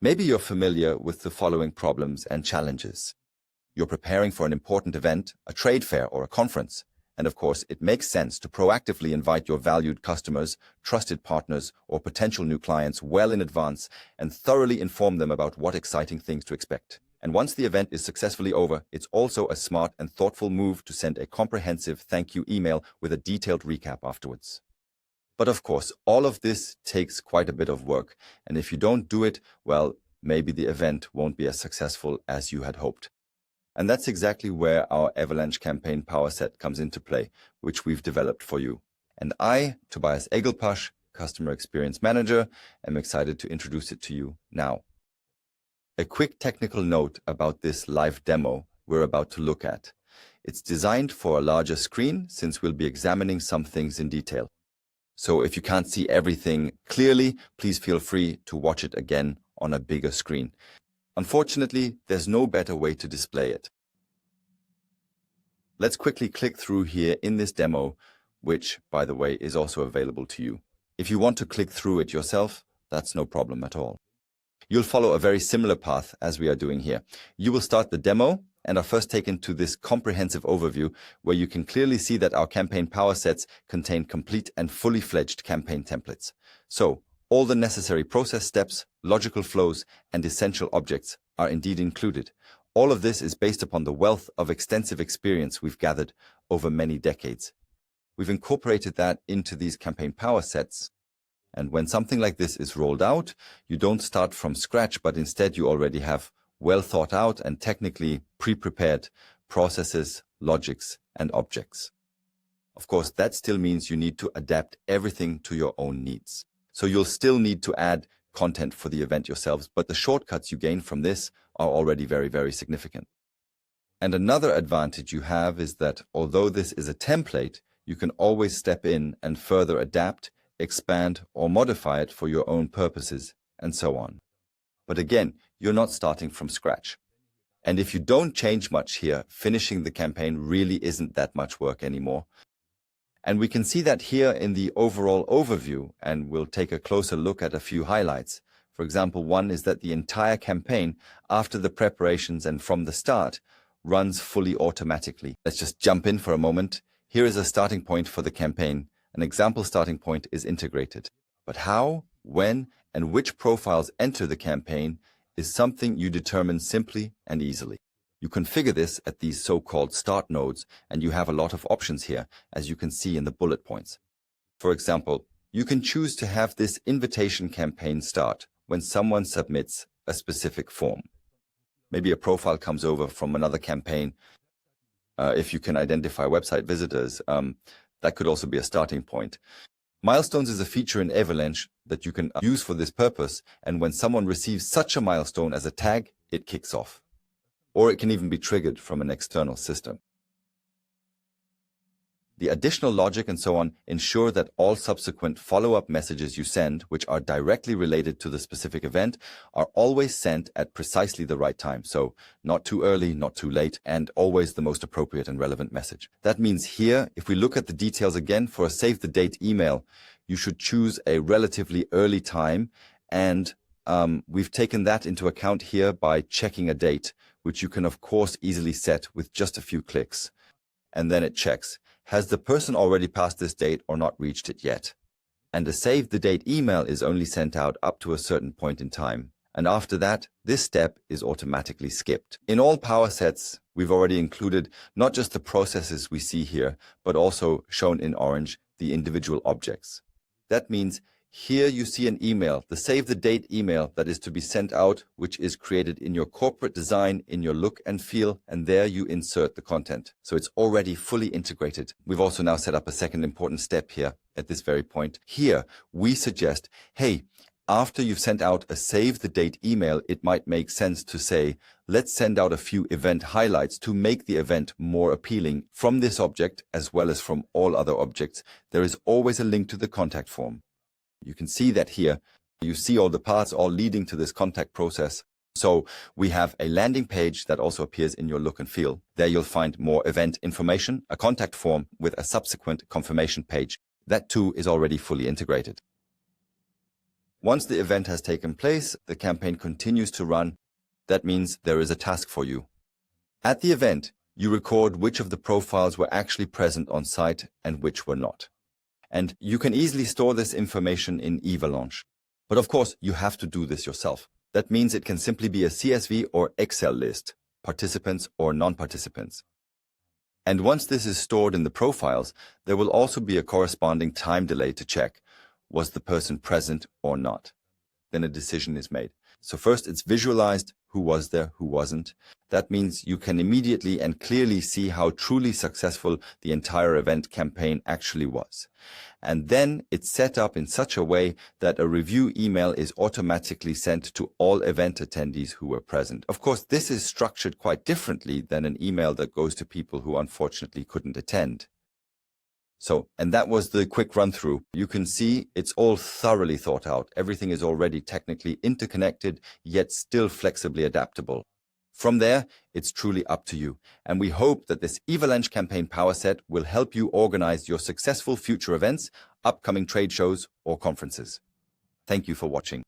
Maybe you're familiar with the following problems and challenges. You're preparing for an important event, a trade fair or a conference, and of course, it makes sense to proactively invite your valued customers, trusted partners, or potential new clients well in advance and thoroughly inform them about what exciting things to expect. And once the event is successfully over, it's also a smart and thoughtful move to send a comprehensive thank you email with a detailed recap afterwards. But of course, all of this takes quite a bit of work, and if you don't do it, well, maybe the event won't be as successful as you had hoped. And that's exactly where our Evalanche Campaign Power Set comes into play, which we've developed for you. And I, Tobias Eickelpasch, Customer Experience Manager, am excited to introduce it to you now. A quick technical note about this live demo we're about to look at. It's designed for a larger screen since we'll be examining some things in detail. So if you can't see everything clearly, please feel free to watch it again on a bigger screen. Unfortunately, there's no better way to display it. Let's quickly click through here in this demo, which, by the way, is also available to you. If you want to click through it yourself, that's no problem at all. You'll follow a very similar path as we are doing here. You will start the demo and are first taken to this comprehensive overview where you can clearly see that our campaign power sets contain complete and fully fledged campaign templates. So, all the necessary process steps, logical flows, and essential objects are indeed included. All of this is based upon the wealth of extensive experience we've gathered over many decades. We've incorporated that into these campaign power sets. And when something like this is rolled out, you don't start from scratch, but instead you already have well thought out and technically pre-prepared processes, logics, and objects. Of course, that still means you need to adapt everything to your own needs. So you'll still need to add content for the event yourselves, but the shortcuts you gain from this are already very, very significant. And another advantage you have is that although this is a template, you can always step in and further adapt, expand, or modify it for your own purposes, and so on. But again, you're not starting from scratch. And if you don't change much here, finishing the campaign really isn't that much work anymore. And we can see that here in the overall overview, and we'll take a closer look at a few highlights. For example, one is that the entire campaign, after the preparations and from the start, runs fully automatically. Let's just jump in for a moment. Here is a starting point for the campaign. An example starting point is integrated. But how, when, and which profiles enter the campaign is something you determine simply and easily. You configure this at these so-called start nodes, and you have a lot of options here, as you can see in the bullet points. For example, you can choose to have this invitation campaign start when someone submits a specific form. Maybe a profile comes over from another campaign. If you can identify website visitors, that could also be a starting point. Milestones is a feature in Evalanche that you can use for this purpose, and when someone receives such a milestone as a tag, it kicks off. Or it can even be triggered from an external system. The additional logic and so on ensure that all subsequent follow-up messages you send, which are directly related to the specific event, are always sent at precisely the right time. So not too early, not too late, and always the most appropriate and relevant message. That means here, if we look at the details again for a save the date email, you should choose a relatively early time, and we've taken that into account here by checking a date, which you can of course easily set with just a few clicks. And then it checks. Has the person already passed this date or not reached it yet? And a save the date email is only sent out up to a certain point in time. And after that, this step is automatically skipped. In all power sets, we've already included not just the processes we see here, but also shown in orange, the individual objects. That means here you see an email, the save the date email that is to be sent out, which is created in your corporate design, in your look and feel, and there you insert the content. So it's already fully integrated. We've also now set up a second important step here at this very point. Here, we suggest, hey, after you've sent out a save the date email, it might make sense to say, let's send out a few event highlights to make the event more appealing. From this object, as well as from all other objects, there is always a link to the contact form. You can see that here. You see all the paths all leading to this contact process. So we have a landing page that also appears in your look and feel. There you'll find more event information, a contact form with a subsequent confirmation page. That too is already fully integrated. Once the event has taken place, the campaign continues to run. That means there is a task for you. At the event, you record which of the profiles were actually present on site and which were not. And you can easily store this information in Evalanche. But of course, you have to do this yourself. That means it can simply be a CSV or Excel list, participants or non-participants. And once this is stored in the profiles, there will also be a corresponding time delay to check, was the person present or not? Then a decision is made. So first it's visualized, who was there, who wasn't. That means you can immediately and clearly see how truly successful the entire event campaign actually was. And then it's set up in such a way that a review email is automatically sent to all event attendees who were present. Of course, this is structured quite differently than an email that goes to people who unfortunately couldn't attend. And that was the quick run through. You can see it's all thoroughly thought out. Everything is already technically interconnected, yet still flexibly adaptable. From there, it's truly up to you. And we hope that this Evalanche Campaign Power Set will help you organize your successful future events, upcoming trade shows, or conferences. Thank you for watching.